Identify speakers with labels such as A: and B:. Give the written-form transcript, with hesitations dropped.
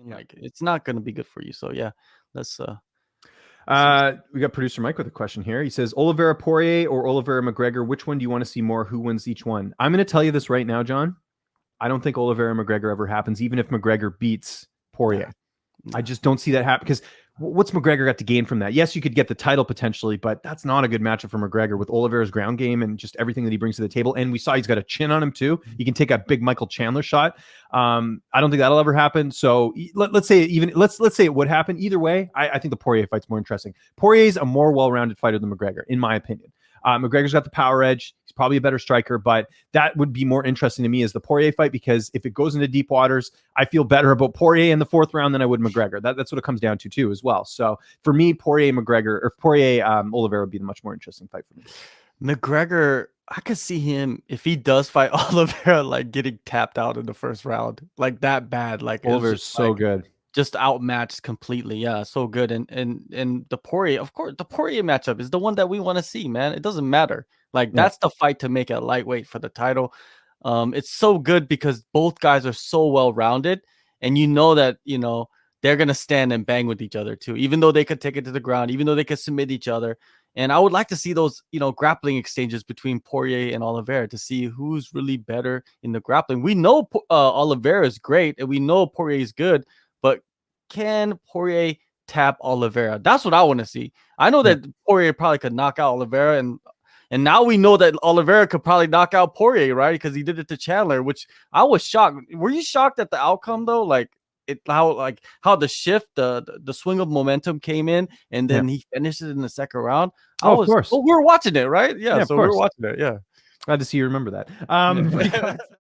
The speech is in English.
A: Yeah.
B: Like it's not going to be good for you. So yeah, let's.
A: We got producer Mike with a question here. He says, Oliveira Poirier or Oliveira McGregor, which one do you want to see more? Who wins each one? I'm going to tell you this right now, John. I don't think Oliveira McGregor ever happens, even if McGregor beats Poirier. I just don't see that happen because what's McGregor got to gain from that? Yes, you could get the title potentially, but that's not a good matchup for McGregor with Oliveira's ground game and just everything that he brings to the table. And we saw he's got a chin on him too. He can take a big Michael Chandler shot. I don't think that'll ever happen. So let's say it would happen. Either way, I think the Poirier fight's more interesting. Poirier's a more well-rounded fighter than McGregor, in my opinion. McGregor's got the power edge. He's probably a better striker, but that would be more interesting to me as the Poirier fight because if it goes into deep waters, I feel better about Poirier in the 4th round than I would McGregor. That's what it comes down to too as well. So for me, Poirier Oliveira would be the much more interesting fight for me.
B: McGregor, I could see him if he does fight Oliveira, like getting tapped out in the 1st round, like that bad. Like
A: Oliveira's so good.
B: Just outmatched completely. Yeah, so good. And the Poirier, of course, the Poirier matchup is the one that we want to see, man. It doesn't matter. Like that's the fight to make it lightweight for the title. It's so good because both guys are so well-rounded, and you know that, they're going to stand and bang with each other too, even though they could take it to the ground, even though they could submit each other. And I would like to see those, grappling exchanges between Poirier and Oliveira to see who's really better in the grappling. We know Oliveira is great, and we know Poirier is good, but can Poirier tap Oliveira? That's what I want to see. I know that Poirier probably could knock out Oliveira, and now we know that Oliveira could probably knock out Poirier, right? Because he did it to Chandler, which I was shocked. Were you shocked at the outcome though? Like how the shift, the swing of momentum came in, and then he finished it in the 2nd round.
A: Of course.
B: We were watching it, right? Yeah, so we were watching it. Yeah.
A: Glad to see you remember that.